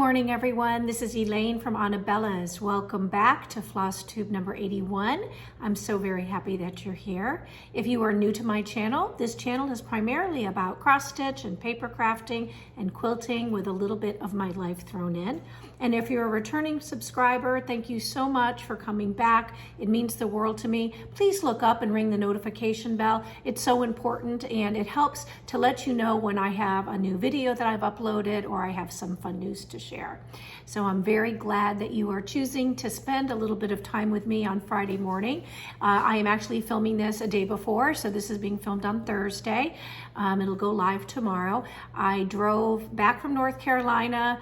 morning, everyone. This is Elayne from Anabellas. Welcome back to FlossTube number 81. I'm so very happy that you're here. If you are new to my channel, this channel is primarily about cross stitch and paper crafting and quilting with a little bit of my life thrown in. And if you're a returning subscriber, thank you so much for coming back. It means the world to me. Please look up and ring the notification bell. It's so important, and it helps to let you know when I have a new video that I've uploaded or I have some fun news to share. So I'm very glad that you are choosing to spend a little bit of time with me on Friday morning. I am actually filming this a day before, so this is being filmed on Thursday. It'll go live tomorrow. I drove back from North Carolina,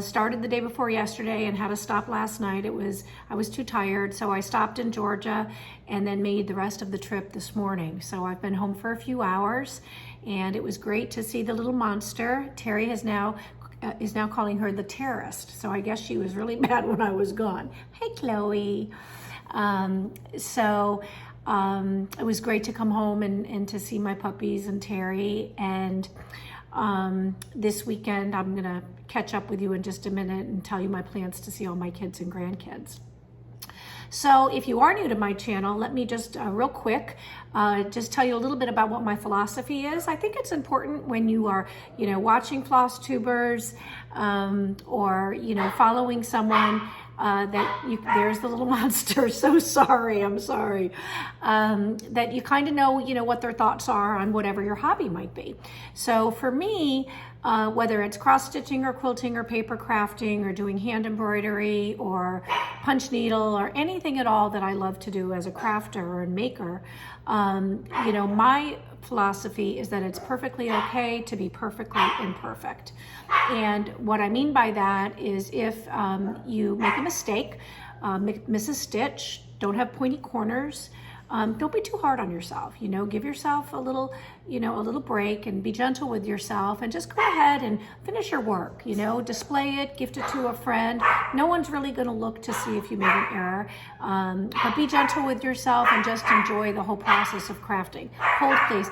started the day before yesterday and had to stop last night. I was too tired, so I stopped in Georgia and then made the rest of the trip this morning. So I've been home for a few hours, and it was great to see the little monster. Terry is now calling her the terrorist, so I guess she was really mad when I was gone. Hey, Chloe. It was great to come home and to see my puppies and Terry. And this weekend, I'm gonna catch up with you in just a minute and tell you my plans to see all my kids and grandkids. So if you are new to my channel, let me just real quick just tell you a little bit about what my philosophy is. I think it's important when you are, watching floss tubers or, following someone there's the little monster. So sorry, I'm sorry. That you kind of know, what their thoughts are on whatever your hobby might be. So for me, whether it's cross stitching or quilting or paper crafting or doing hand embroidery or punch needle or anything at all that I love to do as a crafter or a maker, my philosophy is that it's perfectly okay to be perfectly imperfect. And what I mean by that is if you make a mistake, miss a stitch, don't have pointy corners, don't be too hard on yourself. Give yourself a little break and be gentle with yourself and just go ahead and finish your work. Display it, gift it to a friend. No one's really going to look to see if you made an error. But be gentle with yourself and just enjoy the whole process of crafting. Hold, please.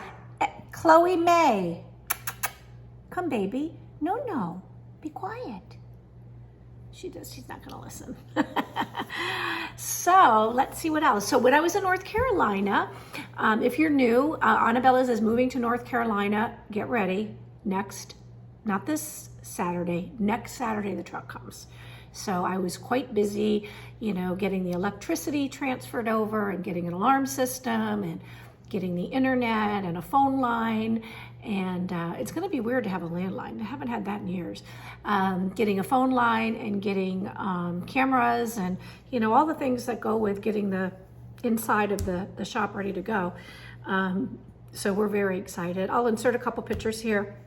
Chloe May, come, baby. No, be quiet. She's not gonna listen. So let's see what else. So when I was in North Carolina, if you're new, Anabellas is moving to North Carolina. Get ready. Not this Saturday, next Saturday the truck comes. So I was quite busy, getting the electricity transferred over and getting an alarm system and getting the internet and a phone line. And it's going to be weird to have a landline. I haven't had that in years. Getting a phone line and getting cameras and, all the things that go with getting the inside of the shop ready to go. So we're very excited. I'll insert a couple pictures here.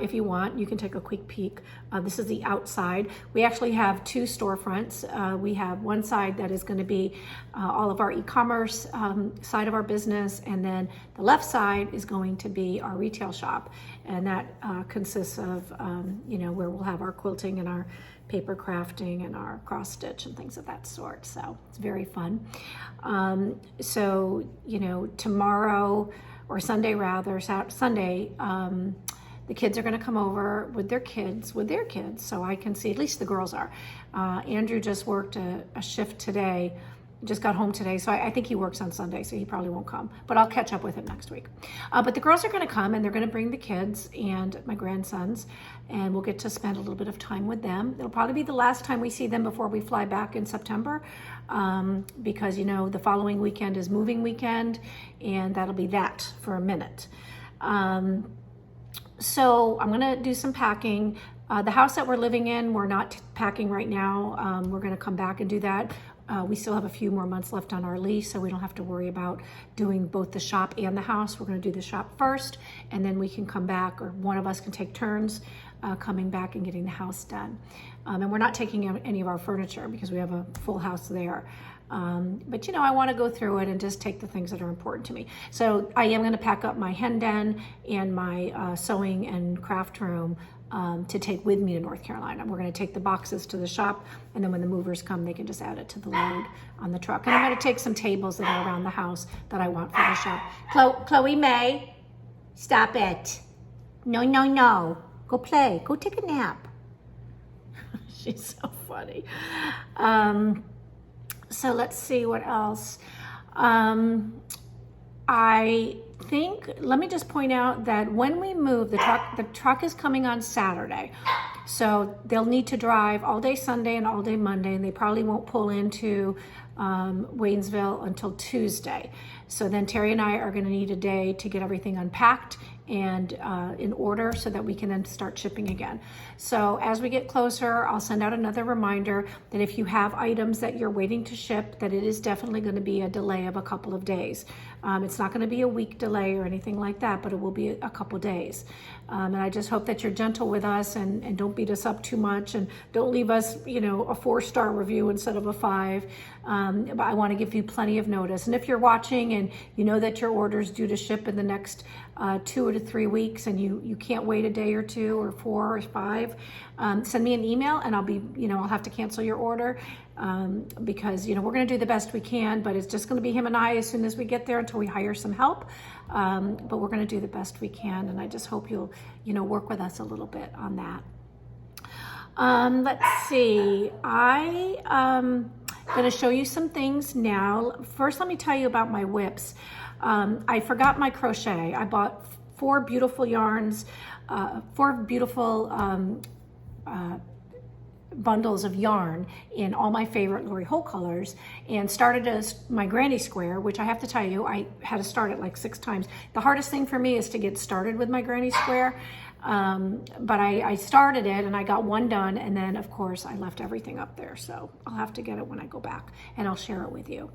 If you want, you can take a quick peek. This is the outside. We actually have two storefronts. We have one side that is going to be all of our e-commerce side of our business, and then the left side is going to be our retail shop, and that consists of where we'll have our quilting and our paper crafting and our cross stitch and things of that sort. So it's very fun. Tomorrow, or Sunday rather, Sunday, the kids are going to come over with their kids, so I can see, at least the girls are. Andrew just worked a shift today, just got home today, so I think he works on Sunday, so he probably won't come, but I'll catch up with him next week. But the girls are going to come, and they're going to bring the kids and my grandsons, and we'll get to spend a little bit of time with them. It'll probably be the last time we see them before we fly back in September, because the following weekend is moving weekend, and that'll be that for a minute. So I'm gonna do some packing. The house that we're living in, we're not packing right now. We're gonna come back and do that. We still have a few more months left on our lease, so we don't have to worry about doing both the shop and the house. We're gonna do the shop first, and then we can come back, or one of us can take turns coming back and getting the house done. And we're not taking any of our furniture because we have a full house there. But I want to go through it and just take the things that are important to me. So I am going to pack up my hen den and my sewing and craft room to take with me to North Carolina. We're going to take the boxes to the shop, and then when the movers come, they can just add it to the load on the truck. And I'm going to take some tables that are around the house that I want for the shop. Chloe May, stop it. No. Go play. Go take a nap. She's so funny. So let's see what else. I think, let me just point out that when we move, the truck is coming on Saturday. So they'll need to drive all day Sunday and all day Monday, and they probably won't pull into Waynesville until Tuesday. So then Terry and I are going to need a day to get everything unpacked and in order so that we can then start shipping again. So as we get closer, I'll send out another reminder that if you have items that you're waiting to ship, that it is definitely going to be a delay of a couple of days. It's not going to be a week delay or anything like that, but it will be a couple days. And I just hope that you're gentle with us and don't beat us up too much, and don't leave us, you know, a 4-star review instead of a 5. But I want to give you plenty of notice. And if you're watching and you know that your order is due to ship in the next 2 to 3 weeks, and you can't wait a day or 2 or 4 or 5, send me an email, and I'll be, you know, I'll have to cancel your order because, you know, we're going to do the best we can, but it's just going to be him and I as soon as we get there until we hire some help. But we're going to do the best we can, and I just hope you'll, you know, work with us a little bit on that. Let's see. I'm going to show you some things now. First, let me tell you about my whips. I forgot my crochet. I bought 4 beautiful yarns, 4 beautiful bundles of yarn in all my favorite Lori Holt colors, and started as my granny square, which I have to tell you, I had to start it like 6 times. The hardest thing for me is to get started with my granny square. But I started it and I got 1 done, and then of course I left everything up there. So I'll have to get it when I go back, and I'll share it with you.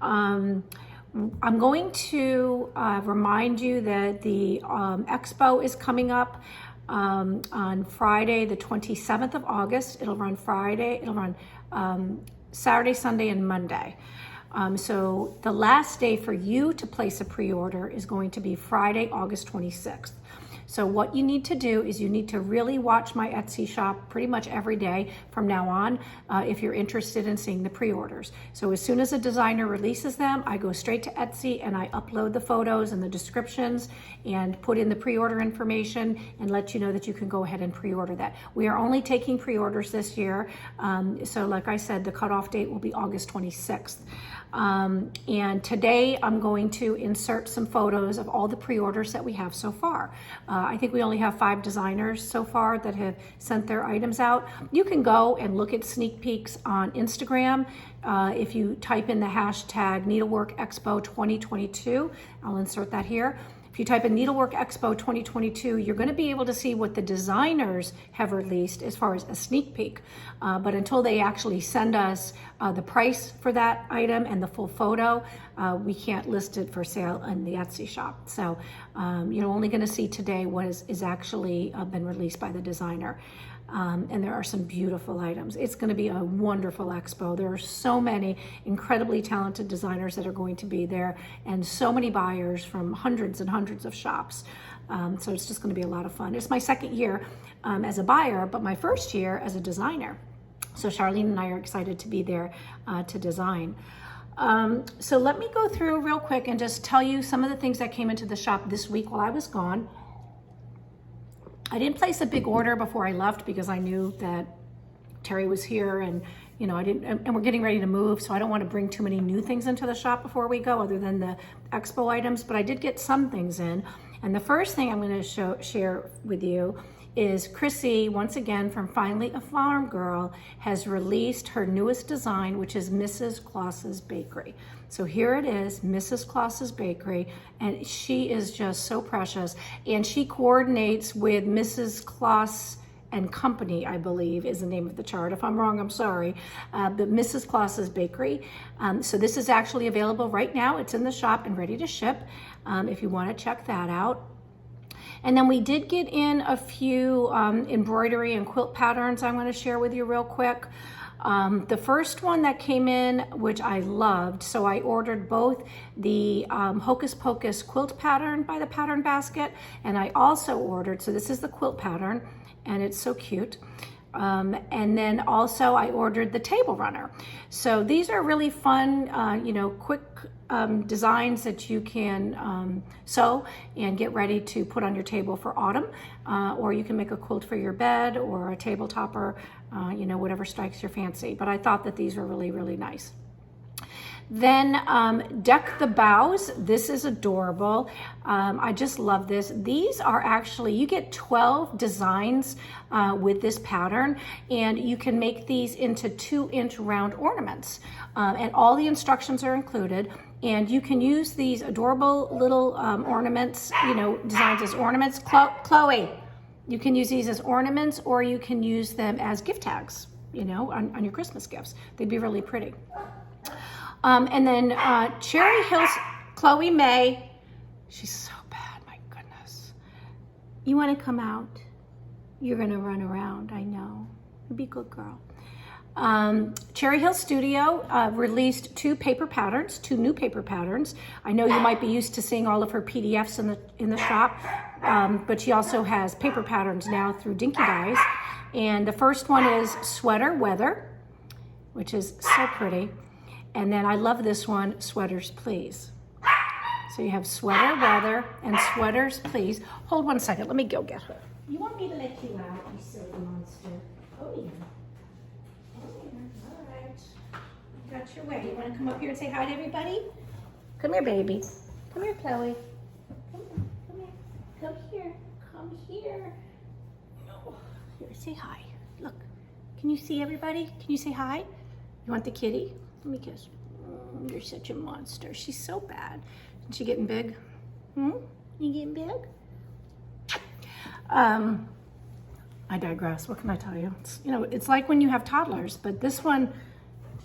I'm going to remind you that the expo is coming up on Friday, the 27th of August. It'll run Saturday, Sunday, and Monday. So the last day for you to place a pre-order is going to be Friday, August 26th. So what you need to do is you need to really watch my Etsy shop pretty much every day from now on if you're interested in seeing the pre-orders. So as soon as a designer releases them, I go straight to Etsy and I upload the photos and the descriptions and put in the pre-order information and let you know that you can go ahead and pre-order that. We are only taking pre-orders this year. So like I said, the cutoff date will be August 26th. And today I'm going to insert some photos of all the pre-orders that we have so far. I think we only have 5 designers so far that have sent their items out. You can go and look at sneak peeks on Instagram. If you type in the hashtag Needlework Expo 2022, I'll insert that here. If you type in Needlework Expo 2022, you're going to be able to see what the designers have released as far as a sneak peek. But until they actually send us the price for that item and the full photo, we can't list it for sale in the Etsy shop. So you're only going to see today what is actually been released by the designer. And there are some beautiful items. It's going to be a wonderful expo. There are so many incredibly talented designers that are going to be there, and so many buyers from hundreds and hundreds of shops. So it's just going to be a lot of fun. It's my 2nd year as a buyer, but my 1st year as a designer. So Charlene and I are excited to be there to design. So let me go through real quick and just tell you some of the things that came into the shop this week while I was gone. I didn't place a big order before I left because I knew that Terry was here, and you know, and we're getting ready to move, so I don't want to bring too many new things into the shop before we go, other than the expo items. But I did get some things in, and the first thing I'm going to share with you is Chrissy, once again from Finally a Farm Girl, has released her newest design, which is Mrs. Claus's Bakery. So here it is, Mrs. Claus's Bakery, and she is just so precious. And she coordinates with Mrs. Claus and Company, I believe is the name of the chart. If I'm wrong, I'm sorry. But Mrs. Claus's Bakery. So this is actually available right now. It's in the shop and ready to ship if you want to check that out. And then we did get in a few embroidery and quilt patterns I'm going to share with you real quick. The first one that came in, which I loved, so I ordered both the Hocus Pocus quilt pattern by the Pattern Basket, and I also ordered, so this is the quilt pattern, and it's so cute. And then also I ordered the table runner. So these are really fun, you know, quick designs that you can sew and get ready to put on your table for autumn. Or you can make a quilt for your bed or a table topper, you know, whatever strikes your fancy. But I thought that these were really, really nice. Then Deck the Boughs. This is adorable. I just love this. These are actually, you get 12 designs with this pattern, and you can make these into 2-inch round ornaments. And all the instructions are included. And you can use these adorable little ornaments, you know, designs as ornaments. Chloe, you can use these as ornaments, or you can use them as gift tags, you know, on your Christmas gifts. They'd be really pretty. And then Cherry Hills, Chloe May, she's so bad, my goodness. You want to come out? You're going to run around, I know. Be a good girl. Cherry Hill Studio released 2 paper patterns, 2 new paper patterns. I know you might be used to seeing all of her PDFs in the shop, but she also has paper patterns now through Dinky Dyes. And the first one is Sweater Weather, which is so pretty. And then I love this one, Sweaters Please. So you have Sweater Weather and Sweaters Please. Hold one second, let me go get her. You want me to let you out, you silly monster? Oh yeah. Oh yeah, all right. You got your way. You want to come up here and say hi to everybody? Come here, baby. Come here, Chloe. Come here, come here. Come here. Oh, here, say hi. Look, can you see everybody? Can you say hi? You want the kitty? Let me kiss. Oh, you're such a monster. She's so bad. Is she getting big? You getting big? I digress. What can I tell you? It's, you know, it's like when you have toddlers, but this one,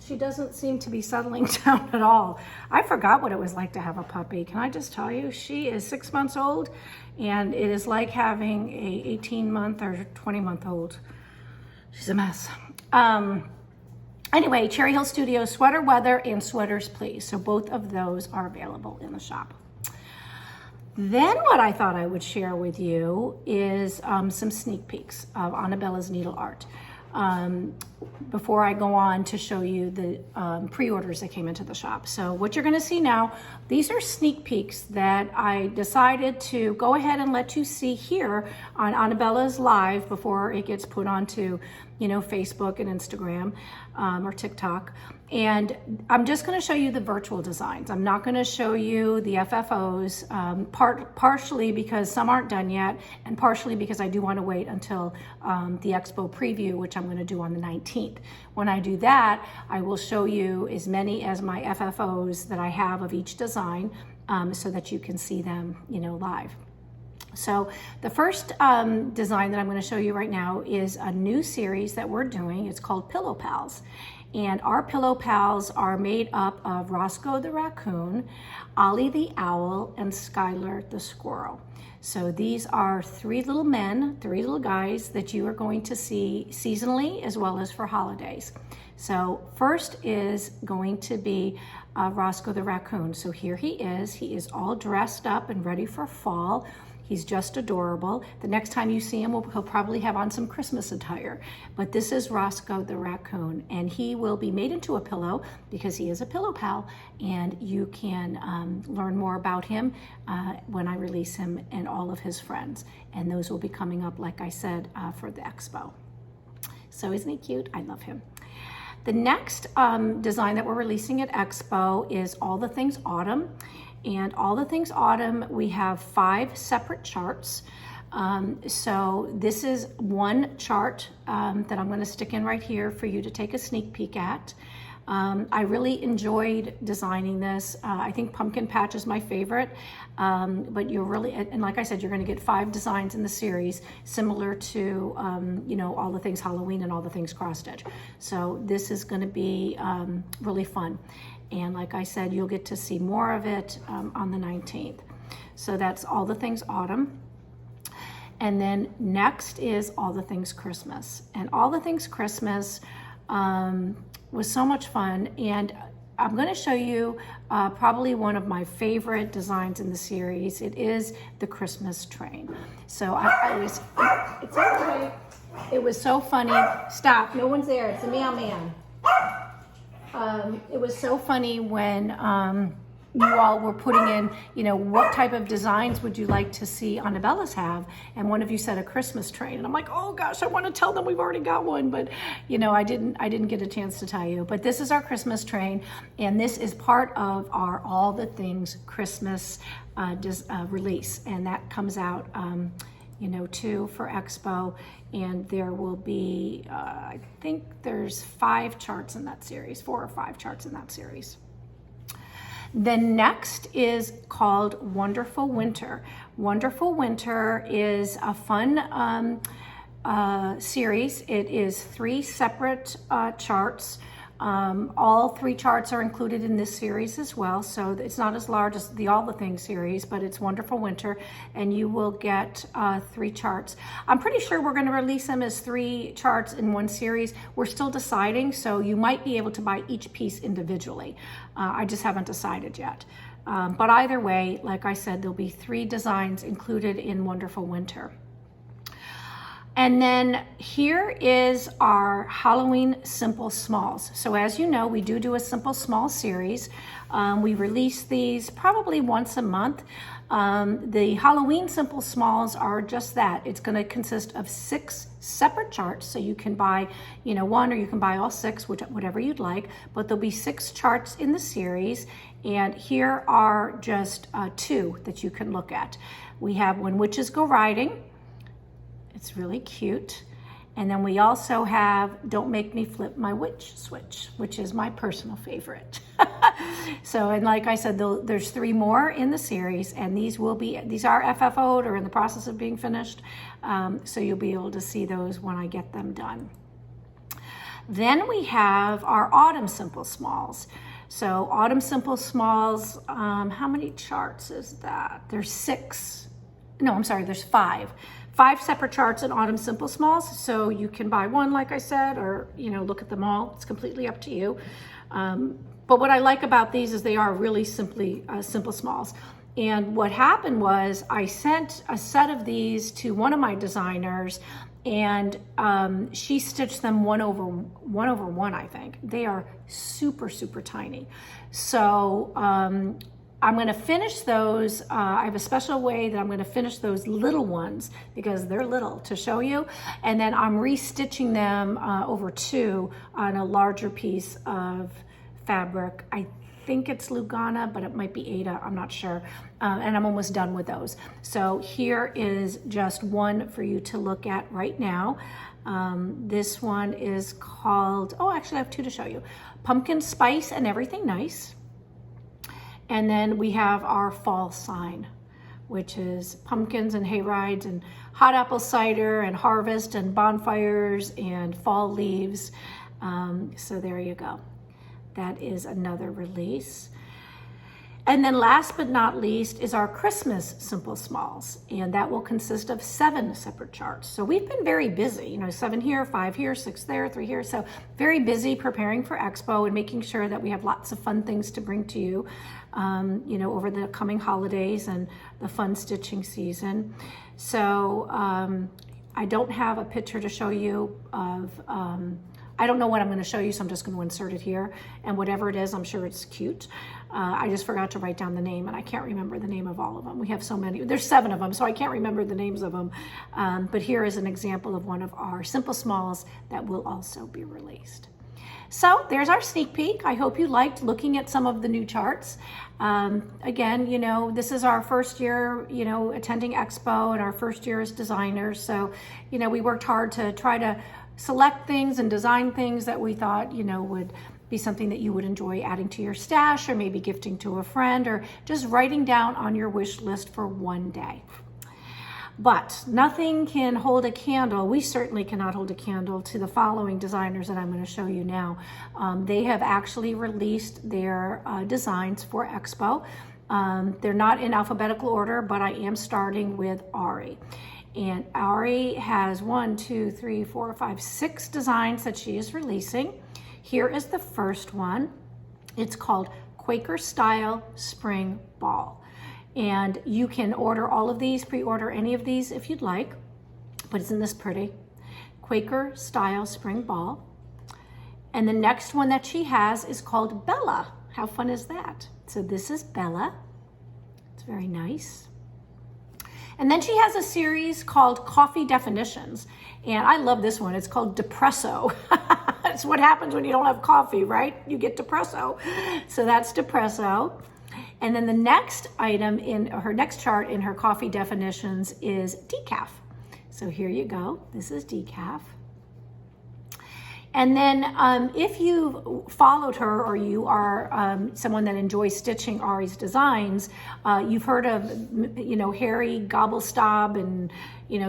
she doesn't seem to be settling down at all. I forgot what it was like to have a puppy. Can I just tell you? She is 6 months old, and it is like having a 18-month or 20-month-old. She's a mess. Anyway, Cherry Hill Studio, Sweater Weather and Sweaters Please. So both of those are available in the shop. Then what I thought I would share with you is some sneak peeks of Anabella's needle art. Before I go on to show you the pre-orders that came into the shop. So what you're gonna see now, these are sneak peeks that I decided to go ahead and let you see here on Anabella's Live before it gets put onto, you know, Facebook and Instagram or TikTok. And I'm just gonna show you the virtual designs. I'm not gonna show you the FFOs, partially because some aren't done yet, and partially because I do wanna wait until the expo preview, which I'm gonna do on the 19th. When I do that, I will show you as many as my FFOs that I have of each design so that you can see them, you know, live. So the first design that I'm going to show you right now is a new series that we're doing. It's called Pillow Pals. And our Pillow Pals are made up of Roscoe the Raccoon, Ollie the Owl, and Skylar the Squirrel. So these are 3 little men, 3 little guys that you are going to see seasonally as well as for holidays. So first is going to be Roscoe the Raccoon. So here he is all dressed up and ready for fall. He's just adorable. The next time you see him, he'll probably have on some Christmas attire. But this is Roscoe the Raccoon, and he will be made into a pillow because he is a pillow pal, and you can learn more about him when I release him and all of his friends. And those will be coming up, like I said, for the expo. So isn't he cute? I love him. The next design that we're releasing at Expo is All the Things Autumn. And All the Things Autumn, we have 5 separate charts. So this is one chart that I'm going to stick in right here for you to take a sneak peek at. I really enjoyed designing this. I think Pumpkin Patch is my favorite, but you're really, and like I said, you're going to get 5 designs in the series, similar to, you know, All the Things Halloween and All the Things Cross Stitch. So this is going to be really fun. And like I said, you'll get to see more of it on the 19th. So that's All the Things Autumn. And then next is All the Things Christmas. And All the Things Christmas was so much fun. And I'm going to show you probably one of my favorite designs in the series. It is the Christmas train. So it's okay. It was so funny. Stop, no one's there. It's a meow man. It was so funny when you all were putting in, you know, what type of designs would you like to see Anabellas have? And one of you said a Christmas train. And I'm like, oh gosh, I want to tell them we've already got one, but you know, I didn't get a chance to tell you. But this is our Christmas train, and this is part of our All the Things Christmas release, and that comes out you know, 2 for Expo, and there will be, I think there's 5 charts in that series, 4 or 5 charts in that series. The next is called Wonderful Winter. Wonderful Winter is a fun series. It is 3 separate charts. All 3 charts are included in this series as well, so it's not as large as the All the Things series, but it's Wonderful Winter, and you will get 3 charts. I'm pretty sure we're going to release them as 3 charts in one series. We're still deciding, so you might be able to buy each piece individually. I just haven't decided yet. But either way, like I said, there'll be 3 designs included in Wonderful Winter. And then here is our Halloween Simple Smalls. So as you know, we do a Simple Small series. We release these probably once a month. The Halloween Simple Smalls are just that. It's going to consist of 6 separate charts. So you can buy, you know, 1, or you can buy all 6, whatever you'd like. But there'll be 6 charts in the series. And here are just 2 that you can look at. We have When Witches Go Riding. It's really cute. And then we also have Don't Make Me Flip My Witch Switch, which is my personal favorite. So, and like I said, there's 3 more in the series, and these are FFO'd or in the process of being finished. So you'll be able to see those when I get them done. Then we have our Autumn Simple Smalls. So Autumn Simple Smalls, how many charts is that? There's 6. No, I'm sorry, there's 5. 5 separate charts in Autumn Simple Smalls, so you can buy 1, like I said, or, you know, look at them all. It's completely up to you. But what I like about these is they are really simple smalls. And what happened was I sent a set of these to one of my designers, and she stitched them 1 over 1, I think. They are super, super tiny. So I'm going to finish those. I have a special way that I'm going to finish those little ones because they're little to show you. And then I'm restitching them over 2 on a larger piece of fabric. I think it's Lugana, but it might be Ada. I'm not sure. And I'm almost done with those. So here is just 1 for you to look at right now. This one is called, oh, actually I have 2 to show you. Pumpkin Spice and Everything Nice. And then we have our fall sign, which is pumpkins and hayrides and hot apple cider and harvest and bonfires and fall leaves. So there you go. That is another release. And then last but not least is our Christmas Simple Smalls, and that will consist of 7 separate charts. So we've been very busy, you know, 7 here, 5 here, 6 there, 3 here. So very busy preparing for Expo and making sure that we have lots of fun things to bring to you, you know, over the coming holidays and the fun stitching season. So I don't have a picture to show you of, I don't know what I'm going to show you, so I'm just going to insert it here. And whatever it is, I'm sure it's cute. I just forgot to write down the name, and I can't remember the name of all of them. We have so many. There's 7 of them, so I can't remember the names of them. But here is an example of one of our Simple Smalls that will also be released. So there's our sneak peek. I hope you liked looking at some of the new charts. Again, you know, this is our first year, you know, attending Expo and our first year as designers. So, you know, we worked hard to try to select things and design things that we thought, you know, would be something that you would enjoy adding to your stash, or maybe gifting to a friend, or just writing down on your wish list for one day. But nothing can hold a candle. We certainly cannot hold a candle to the following designers that I'm going to show you now. They have actually released their designs for Expo. They're not in alphabetical order, but I am starting with Ari. And Ari has 6 designs that she is releasing. Here is the first one. It's called Quaker Style Spring Ball. And you can order all of these, pre-order any of these if you'd like, but isn't this pretty? Quaker Style Spring Ball. And the next one that she has is called Bella. How fun is that? So this is Bella. It's very nice. And then she has a series called Coffee Definitions. And I love this one. It's called Depresso. It's what happens when you don't have coffee, right? You get depresso. So that's Depresso. And then the next item in her next chart in her coffee definitions is decaf. So here you go. This is decaf. And then if you've followed her or you are someone that enjoys stitching Ari's designs, you've heard of, Harry Gobblestab, and,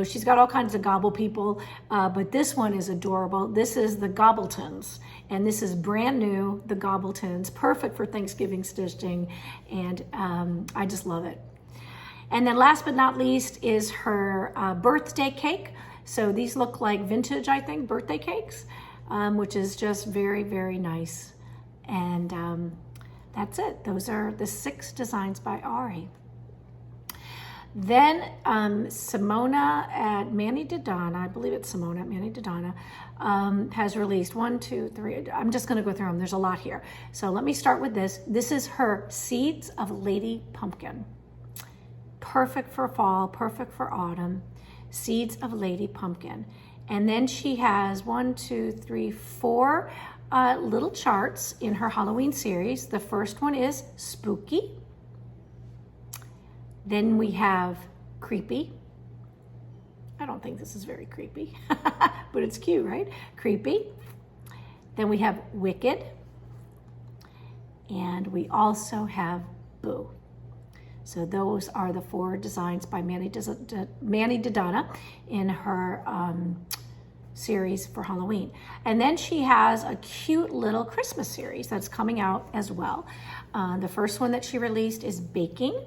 she's got all kinds of gobble people, but this one is adorable. This is the Gobbletons, and this is brand new, the Gobbletons, perfect for Thanksgiving stitching, and I just love it. And then last but not least is her birthday cake. So these look like vintage, I think, birthday cakes. Which is just very, very nice. And that's it. Those are the 6 designs by Ari. Then Simona at Mani Dodonna, I believe it's Simona at Mani Dodonna, has released 1, 2, 3. I'm just going to go through them. There's a lot here. So let me start with this. This is her Seeds of Lady Pumpkin. Perfect for fall, perfect for autumn. Seeds of Lady Pumpkin. And then she has 1, 2, 3, 4 little charts in her Halloween series. The first one is Spooky. Then we have Creepy. I don't think this is very creepy, but it's cute, right? Creepy. Then we have Wicked. And we also have Boo. So those are the 4 designs by Mani Dodonna in her series for Halloween. And then she has a cute little Christmas series that's coming out as well. The first one that she released is Baking.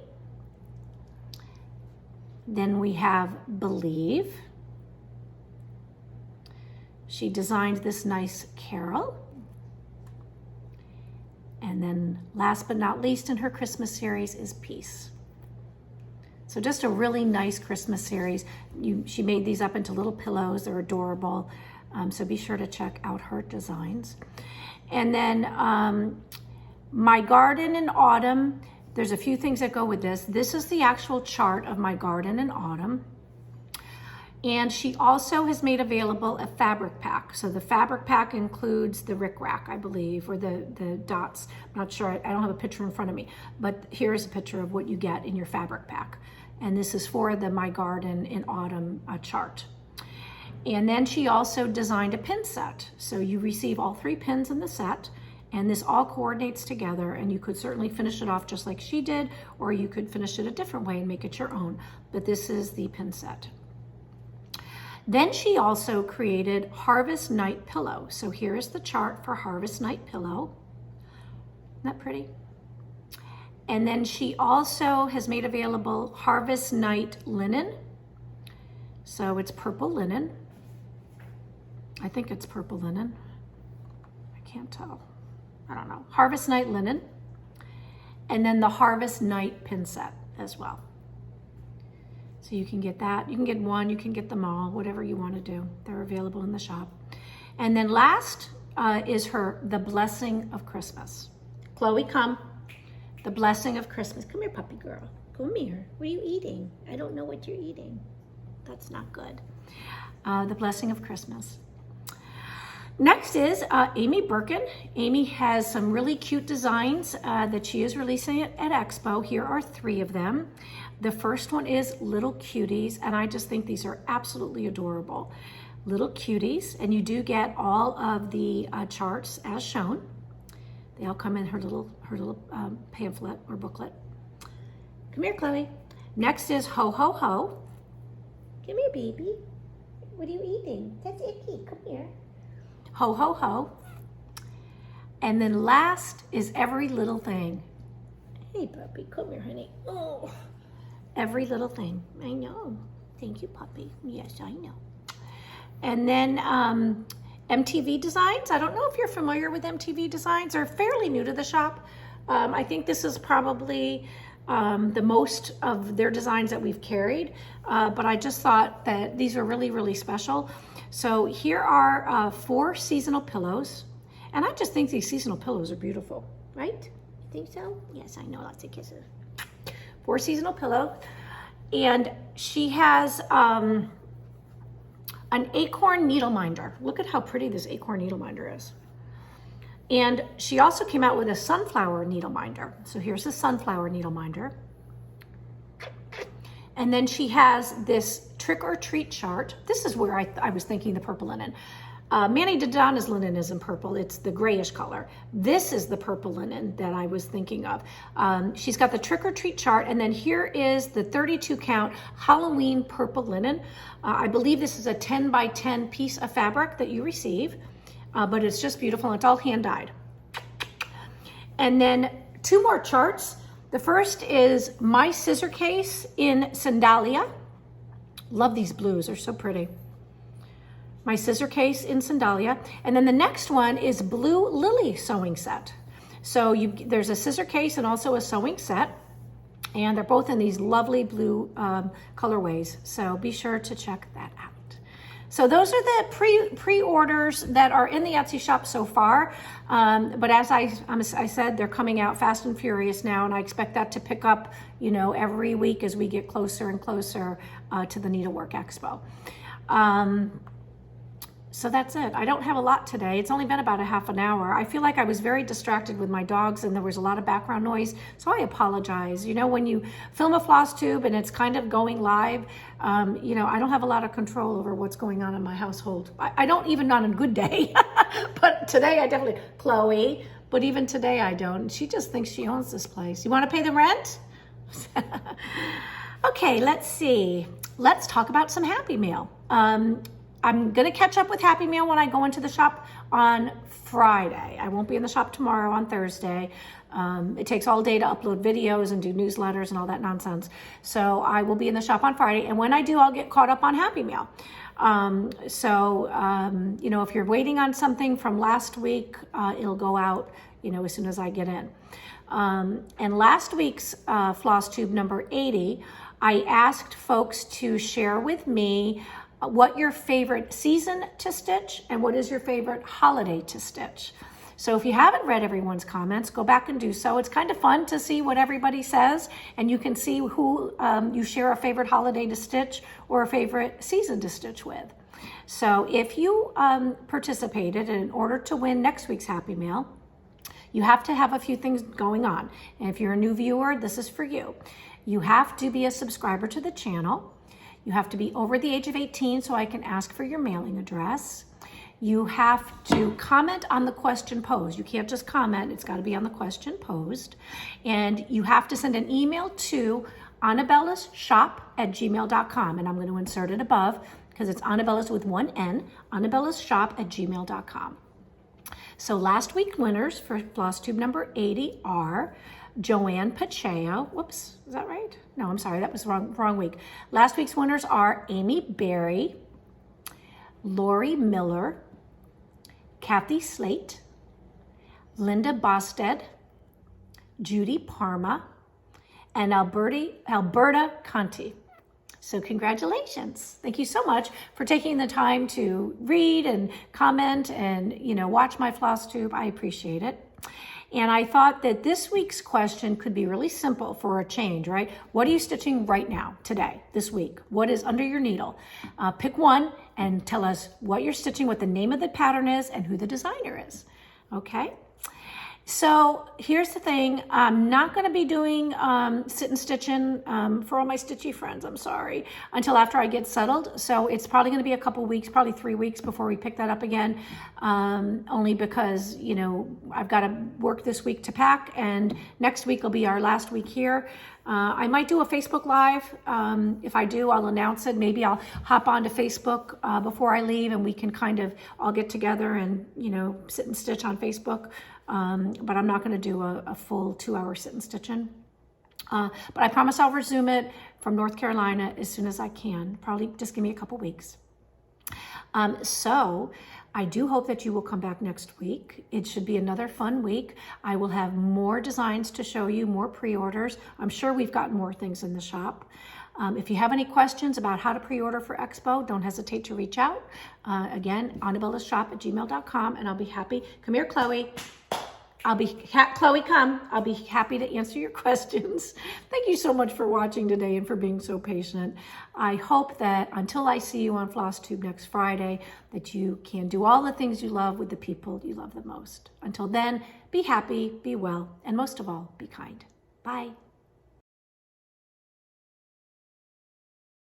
Then we have Believe. She designed this nice carol. And then last but not least in her Christmas series is Peace. So just a really nice Christmas series. She made these up into little pillows. They're adorable. So be sure to check out her designs. And then My Garden in Autumn. There's a few things that go with this. This is the actual chart of My Garden in Autumn. And she also has made available a fabric pack. So the fabric pack includes the rickrack, I believe, or the dots. I'm not sure, I don't have a picture in front of me, but here's a picture of what you get in your fabric pack. And this is for the My Garden in Autumn chart. And then she also designed a pin set. So you receive all 3 pins in the set, and this all coordinates together, and you could certainly finish it off just like she did, or you could finish it a different way and make it your own. But this is the pin set. Then she also created Harvest Night Pillow. So here's the chart for Harvest Night Pillow. Isn't that pretty? And then she also has made available Harvest Night Linen. So it's purple linen. I think it's purple linen. I can't tell. I don't know. Harvest Night Linen. And then the Harvest Night pin set as well. So you can get that. You can get one, you can get them all, whatever you want to do. They're available in the shop. And then last is her The Blessing of Christmas. Chloe, come. The Blessing of Christmas. Come here, puppy girl. Come here. What are you eating? I don't know what you're eating. That's not good. The Blessing of Christmas. Next is Amy Birkin. Amy has some really cute designs that she is releasing at Expo. Here are 3 of them. The first one is Little Cuties, and I just think these are absolutely adorable. Little Cuties, and you do get all of the charts as shown. They all come in her little pamphlet or booklet. Come here, Chloe. Next is Ho Ho Ho. Come here, baby. What are you eating? That's icky. Come here. Ho Ho Ho. And then last is Every Little Thing. Hey, puppy, come here, honey. Oh, Every Little Thing. I know. Thank you, puppy. Yes, I know. And then MTV Designs. I don't know if you're familiar with MTV Designs. They're fairly new to the shop. I think this is probably the most of their designs that we've carried, but I just thought that these are really, really special. So here are 4 seasonal pillows, and I just think these seasonal pillows are beautiful, right? You think so? Yes, I know, lots of kisses. 4 seasonal pillows, and she has an acorn needle minder. Look at how pretty this acorn needle minder is. And she also came out with a sunflower needle minder. So here's the sunflower needle minder. And then she has this trick or treat chart. This is where I was thinking the purple linen. Manny Dodonna's linen isn't purple, it's the grayish color. This is the purple linen that I was thinking of. She's got the trick or treat chart, and then here is the 32 count Halloween purple linen. I believe this is a 10 by 10 piece of fabric that you receive. But it's just beautiful, and it's all hand dyed. And then 2 more charts. The first is my scissor case in Sandalia. Love these blues, they're so pretty. My scissor case in Sandalia. And then the next one is Blue Lily sewing set. So there's a scissor case and also a sewing set. And they're both in these lovely blue colorways. So be sure to check that out. So those are the pre-orders that are in the Etsy shop so far. But as I said, they're coming out fast and furious now, and I expect that to pick up, you know, every week as we get closer and closer to the Needlework Expo. So that's it. I don't have a lot today. It's only been about a half an hour. I feel like I was very distracted with my dogs and there was a lot of background noise, so I apologize. You know, when you film a floss tube and it's kind of going live, you know, I don't have a lot of control over what's going on in my household. I don't even on a good day, but today I definitely, Chloe, but even today I don't. She just thinks she owns this place. You want to pay the rent? Okay, let's see. Let's talk about some Happy Meal. I'm gonna catch up with Happy Meal when I go into the shop on Friday. I won't be in the shop tomorrow on Thursday. It takes all day to upload videos and do newsletters and all that nonsense. So I will be in the shop on Friday, and when I do, I'll get caught up on Happy Meal. You know, if you're waiting on something from last week, it'll go out, you know, as soon as I get in. And last week's floss tube number 80, I asked folks to share with me what your favorite season to stitch and what is your favorite holiday to stitch. So if you haven't read everyone's comments, go back and do so. It's kind of fun to see what everybody says, and you can see who you share a favorite holiday to stitch or a favorite season to stitch with. So if you participated, in order to win next week's Happy Meal, you have to have a few things going on. And if you're a new viewer, this is for you. You have to be a subscriber to the channel. You have to be over the age of 18 so I can ask for your mailing address. You have to comment on the question posed. You can't just comment, it's got to be on the question posed. And you have to send an email to anabellasshop@gmail.com. And I'm going to insert it above because it's Anabellas with one N, anabellasshop@gmail.com. So last week winners for floss tube number 80 are Joanne Pacheco. Whoops, is that right? No, I'm sorry, that was wrong week. Last week's winners are Amy Berry, Lori Miller, Kathy Slate, Linda Bosted, Judy Parma, and Alberta Conti. So congratulations. Thank you so much for taking the time to read and comment and, you know, watch my floss tube. I appreciate it. And I thought that this week's question could be really simple for a change, right? What are you stitching right now, today, this week? What is under your needle? Pick one and tell us what you're stitching, what the name of the pattern is, and who the designer is, okay? So here's the thing, I'm not gonna be doing sit and stitching for all my stitchy friends, I'm sorry, until after I get settled. So it's probably gonna be a couple weeks, probably 3 weeks before we pick that up again, only because, you know, I've gotta work this week to pack, and next week will be our last week here. I might do a Facebook Live. If I do, I'll announce it. Maybe I'll hop onto Facebook before I leave, and we can kind of all get together and, you know, sit and stitch on Facebook. But I'm not going to do a full 2-hour sit and stitching. But I promise I'll resume it from North Carolina as soon as I can. Probably just give me a couple weeks. So I do hope that you will come back next week. It should be another fun week. I will have more designs to show you, more pre-orders. I'm sure we've got more things in the shop. If you have any questions about how to pre-order for Expo, don't hesitate to reach out. Again, anabellasshop@gmail.com, and I'll be happy. Come here, Chloe. Chloe, come. I'll be happy to answer your questions. Thank you so much for watching today and for being so patient. I hope that until I see you on FlossTube next Friday, that you can do all the things you love with the people you love the most. Until then, be happy, be well, and most of all, be kind. Bye.